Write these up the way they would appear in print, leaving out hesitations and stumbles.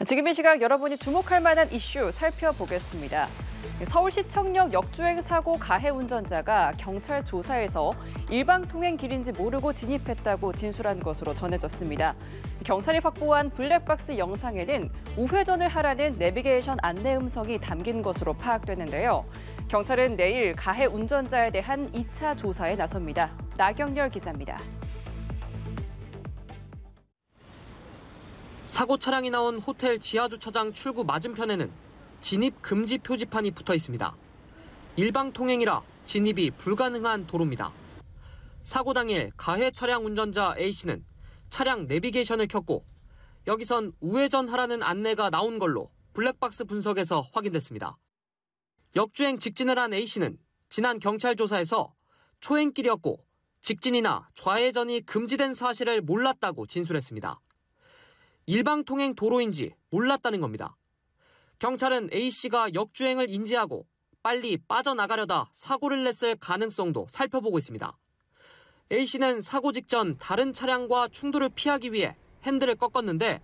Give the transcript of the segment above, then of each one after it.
지금 이 시각 여러분이 주목할 만한 이슈 살펴보겠습니다. 서울시청역 역주행 사고 가해 운전자가 경찰 조사에서 일방 통행 길인지 모르고 진입했다고 진술한 것으로 전해졌습니다. 경찰이 확보한 블랙박스 영상에는 우회전을 하라는 내비게이션 안내 음성이 담긴 것으로 파악되는데요. 경찰은 내일 가해 운전자에 대한 2차 조사에 나섭니다. 나경열 기자입니다. 사고 차량이 나온 호텔 지하주차장 출구 맞은편에는 진입 금지 표지판이 붙어 있습니다. 일방 통행이라 진입이 불가능한 도로입니다. 사고 당일 가해 차량 운전자 A씨는 차량 내비게이션을 켰고 여기선 우회전하라는 안내가 나온 걸로 블랙박스 분석에서 확인됐습니다. 역주행 직진을 한 A씨는 지난 경찰 조사에서 초행길이었고 직진이나 좌회전이 금지된 사실을 몰랐다고 진술했습니다. 일방 통행 도로인지 몰랐다는 겁니다. 경찰은 A씨가 역주행을 인지하고 빨리 빠져나가려다 사고를 냈을 가능성도 살펴보고 있습니다. A씨는 사고 직전 다른 차량과 충돌을 피하기 위해 핸들을 꺾었는데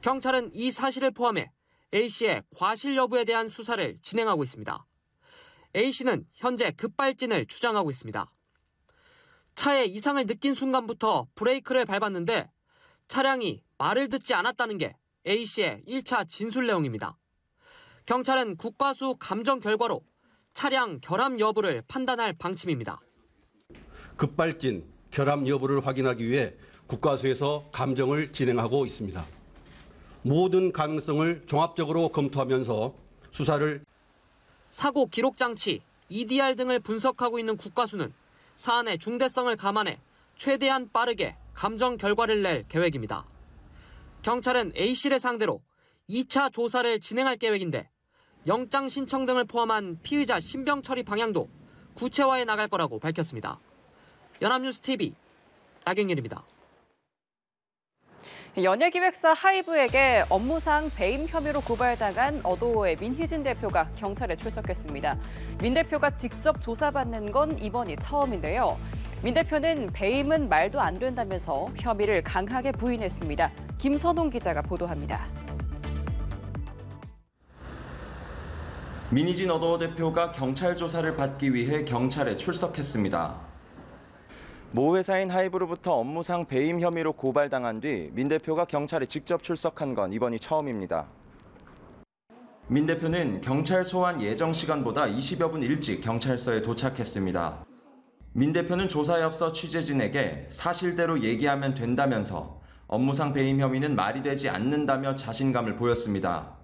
경찰은 이 사실을 포함해 A씨의 과실 여부에 대한 수사를 진행하고 있습니다. A씨는 현재 급발진을 주장하고 있습니다. 차에 이상을 느낀 순간부터 브레이크를 밟았는데 차량이 말을 듣지 않았다는 게 A씨의 1차 진술 내용입니다. 경찰은 국과수 감정 결과로 차량 결함 여부를 판단할 방침입니다. 급발진, 결함 여부를 확인하기 위해 국과수에서 감정을 진행하고 있습니다. 모든 가능성을 종합적으로 검토하면서 수사를 사고 기록 장치, EDR 등을 분석하고 있는 국과수는 사안의 중대성을 감안해 최대한 빠르게 감정 결과를 낼 계획입니다. 경찰은 A씨를 상대로 2차 조사를 진행할 계획인데 영장 신청 등을 포함한 피의자 신병 처리 방향도 구체화해 나갈 거라고 밝혔습니다. 연합뉴스TV 나경열입니다. 연예기획사 하이브에게 업무상 배임 혐의로 고발당한 어도어의 민희진 대표가 경찰에 출석했습니다. 민 대표가 직접 조사받는 건 이번이 처음인데요. 민 대표는 배임은 말도 안 된다면서 혐의를 강하게 부인했습니다. 김선홍 기자가 보도합니다. 민희진 어도어 대표가 경찰 조사를 받기 위해 경찰에 출석했습니다. 모 회사인 하이브로부터 업무상 배임 혐의로 고발당한 뒤 민 대표가 경찰에 직접 출석한 건 이번이 처음입니다. 민 대표는 경찰 소환 예정 시간보다 20여 분 일찍 경찰서에 도착했습니다. 민 대표는 조사에 앞서 취재진에게 사실대로 얘기하면 된다면서 업무상 배임 혐의는 말이 되지 않는다며 자신감을 보였습니다.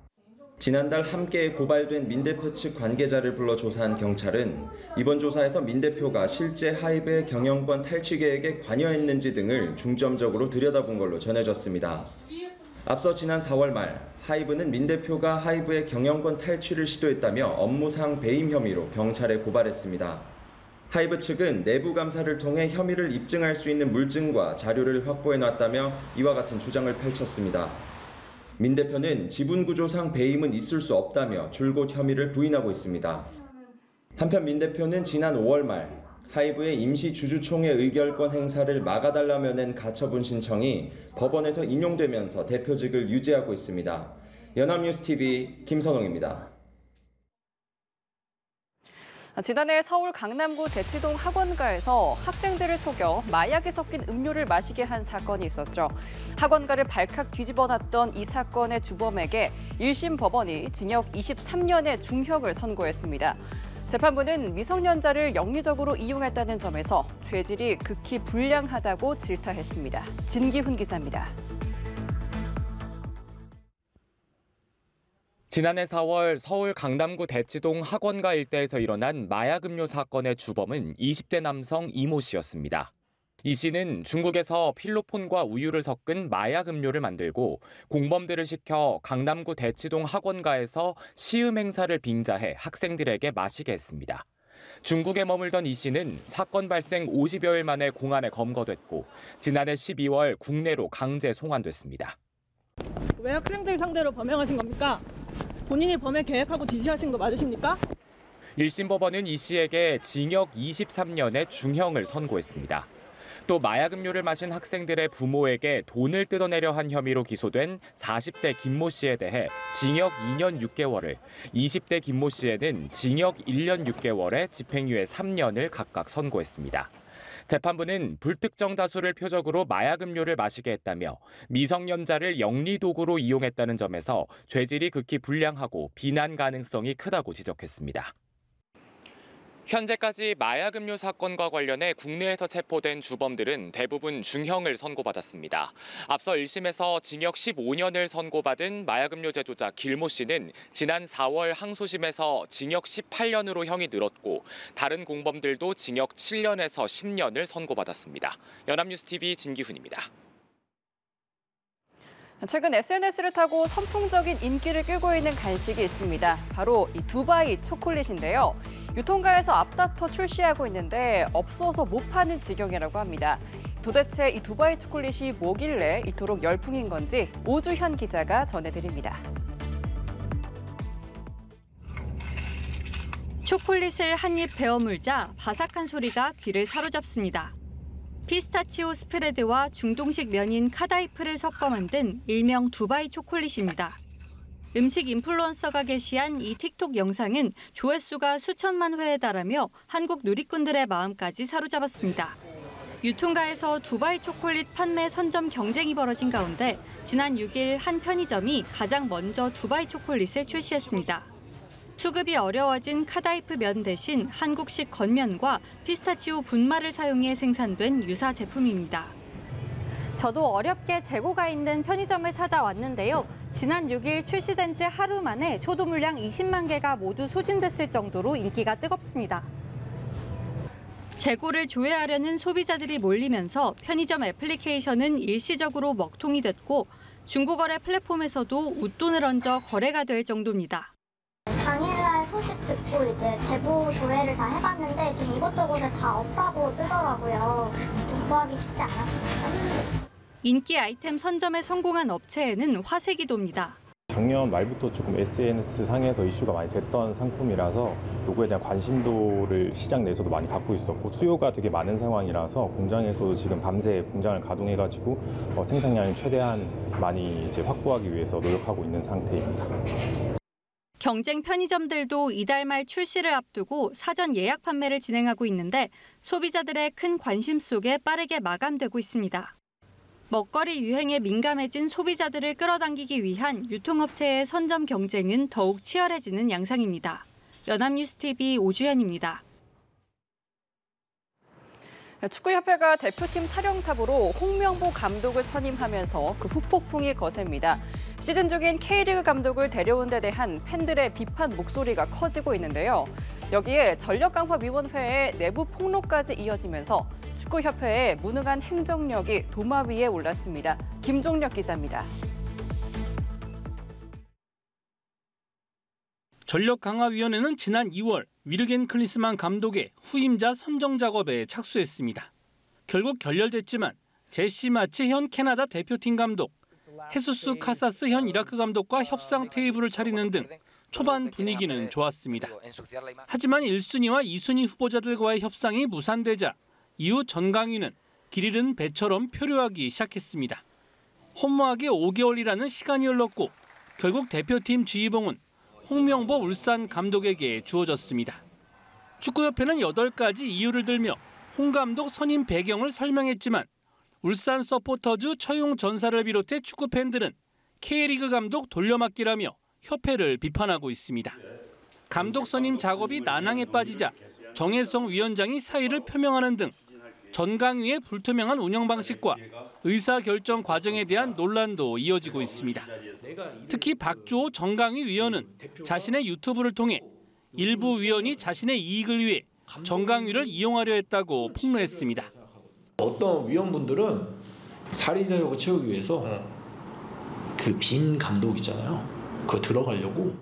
지난달 함께 고발된 민 대표 측 관계자를 불러 조사한 경찰은 이번 조사에서 민 대표가 실제 하이브의 경영권 탈취 계획에 관여했는지 등을 중점적으로 들여다본 걸로 전해졌습니다. 앞서 지난 4월 말 하이브는 민 대표가 하이브의 경영권 탈취를 시도했다며 업무상 배임 혐의로 경찰에 고발했습니다. 하이브 측은 내부 감사를 통해 혐의를 입증할 수 있는 물증과 자료를 확보해놨다며 이와 같은 주장을 펼쳤습니다. 민 대표는 지분구조상 배임은 있을 수 없다며 줄곧 혐의를 부인하고 있습니다. 한편 민 대표는 지난 5월 말 하이브의 임시 주주총회 의결권 행사를 막아달라며 낸 가처분 신청이 법원에서 인용되면서 대표직을 유지하고 있습니다. 연합뉴스TV 김선홍입니다. 지난해 서울 강남구 대치동 학원가에서 학생들을 속여 마약이 섞인 음료를 마시게 한 사건이 있었죠. 학원가를 발칵 뒤집어놨던 이 사건의 주범에게 1심 법원이 징역 23년의 중형을 선고했습니다. 재판부는 미성년자를 영리적으로 이용했다는 점에서 죄질이 극히 불량하다고 질타했습니다. 진기훈 기자입니다. 지난해 4월 서울 강남구 대치동 학원가 일대에서 일어난 마약 음료 사건의 주범은 20대 남성 이모 씨였습니다. 이 씨는 중국에서 필로폰과 우유를 섞은 마약 음료를 만들고 공범들을 시켜 강남구 대치동 학원가에서 시음 행사를 빙자해 학생들에게 마시게 했습니다. 중국에 머물던 이 씨는 사건 발생 50여일 만에 공안에 검거됐고 지난해 12월 국내로 강제 송환됐습니다. 왜 학생들 상대로 범행하신 겁니까? 본인이 범행 계획하고 지시하신 거 맞으십니까? 1심 법원은 이 씨에게 징역 23년의 중형을 선고했습니다. 또 마약 음료를 마신 학생들의 부모에게 돈을 뜯어내려 한 혐의로 기소된 40대 김모 씨에 대해 징역 2년 6개월을, 20대 김모 씨에는 징역 1년 6개월에 집행유예 3년을 각각 선고했습니다. 재판부는 불특정 다수를 표적으로 마약 음료를 마시게 했다며 미성년자를 영리도구로 이용했다는 점에서 죄질이 극히 불량하고 비난 가능성이 크다고 지적했습니다. 현재까지 마약 음료 사건과 관련해 국내에서 체포된 주범들은 대부분 중형을 선고받았습니다. 앞서 1심에서 징역 15년을 선고받은 마약 음료 제조자 길모 씨는 지난 4월 항소심에서 징역 18년으로 형이 늘었고 다른 공범들도 징역 7년에서 10년을 선고받았습니다. 연합뉴스TV 진기훈입니다. 최근 SNS를 타고 선풍적인 인기를 끌고 있는 간식이 있습니다. 바로 이 두바이 초콜릿인데요. 유통가에서 앞다퉈 출시하고 있는데 없어서 못 파는 지경이라고 합니다. 도대체 이 두바이 초콜릿이 뭐길래 이토록 열풍인 건지 오주현 기자가 전해드립니다. 초콜릿을 한 입 베어 물자 바삭한 소리가 귀를 사로잡습니다. 피스타치오 스프레드와 중동식 면인 카다이프를 섞어 만든 일명 두바이 초콜릿입니다. 음식 인플루언서가 게시한 이 틱톡 영상은 조회수가 수천만 회에 달하며 한국 누리꾼들의 마음까지 사로잡았습니다. 유통가에서 두바이 초콜릿 판매 선점 경쟁이 벌어진 가운데 지난 6일 한 편의점이 가장 먼저 두바이 초콜릿을 출시했습니다. 수급이 어려워진 카다이프 면 대신 한국식 건면과 피스타치오 분말을 사용해 생산된 유사 제품입니다. 저도 어렵게 재고가 있는 편의점을 찾아왔는데요. 지난 6일 출시된 지 하루 만에 초도 물량 20만 개가 모두 소진됐을 정도로 인기가 뜨겁습니다. 재고를 조회하려는 소비자들이 몰리면서 편의점 애플리케이션은 일시적으로 먹통이 됐고 중고거래 플랫폼에서도 웃돈을 얹어 거래가 될 정도입니다. 당일날 소식 듣고 이제 재고 조회를 다 해봤는데 좀 이것저것에 다 없다고 뜨더라고요. 좀 구하기 쉽지 않았습니다. 인기 아이템 선점에 성공한 업체에는 화세기도입니다. 작년 말부터 조금 SNS 상에서 이슈가 많이 됐던 상품이라서 요거에 대한 관심도를 시장 내에서도 많이 갖고 있었고 수요가 되게 많은 상황이라서 공장에서도 지금 밤새 공장을 가동해가지고 생산량을 최대한 많이 이제 확보하기 위해서 노력하고 있는 상태입니다. 경쟁 편의점들도 이달 말 출시를 앞두고 사전 예약 판매를 진행하고 있는데 소비자들의 큰 관심 속에 빠르게 마감되고 있습니다. 먹거리 유행에 민감해진 소비자들을 끌어당기기 위한 유통업체의 선점 경쟁은 더욱 치열해지는 양상입니다. 연합뉴스TV 오주현입니다. 축구협회가 대표팀 사령탑으로 홍명보 감독을 선임하면서 그 후폭풍이 거셉니다. 시즌 중인 K리그 감독을 데려온 데 대한 팬들의 비판 목소리가 커지고 있는데요. 여기에 전력강화위원회의 내부 폭로까지 이어지면서 축구협회의 무능한 행정력이 도마 위에 올랐습니다. 김종력 기자입니다. 전력강화위원회는 지난 2월 위르겐 클린스만 감독의 후임자 선정 작업에 착수했습니다. 결국 결렬됐지만 제시 마치 현 캐나다 대표팀 감독, 헤수스 카사스 현 이라크 감독과 협상 테이블을 차리는 등 초반 분위기는 좋았습니다. 하지만 1순위와 2순위 후보자들과의 협상이 무산되자 이후 전강위는 길 잃은 배처럼 표류하기 시작했습니다. 허무하게 5개월이라는 시간이 흘렀고 결국 대표팀 지휘봉은 홍명보 울산 감독에게 주어졌습니다. 축구협회는 8가지 이유를 들며 홍 감독 선임 배경을 설명했지만 울산 서포터즈 처용 전사를 비롯해 축구 팬들은 K리그 감독 돌려막기라며 협회를 비판하고 있습니다. 감독 선임 작업이 난항에 빠지자 정혜성 위원장이 사의를 표명하는 등 전강위의 불투명한 운영 방식과 의사결정 과정에 대한 논란도 이어지고 있습니다. 특히 박주호 전강위 위원은 자신의 유튜브를 통해 일부 위원이 자신의 이익을 위해 전강위를 이용하려 했다고 폭로했습니다. 어떤 위원분들은 사리자 욕을 채우기 위해서 그 빈 감독 있잖아요. 그거 들어가려고.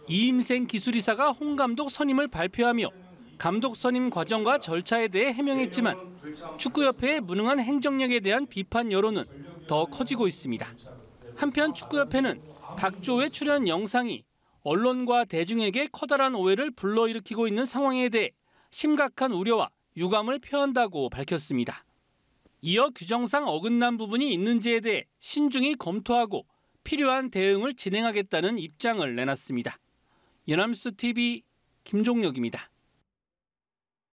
이임생 기술이사가 홍 감독 선임을 발표하며 감독 선임 과정과 절차에 대해 해명했지만 축구협회의 무능한 행정력에 대한 비판 여론은 더 커지고 있습니다. 한편 축구협회는 박주호의 출연 영상이 언론과 대중에게 커다란 오해를 불러일으키고 있는 상황에 대해 심각한 우려와 유감을 표한다고 밝혔습니다. 이어 규정상 어긋난 부분이 있는지에 대해 신중히 검토하고 필요한 대응을 진행하겠다는 입장을 내놨습니다. 연합뉴스 TV 김종혁입니다.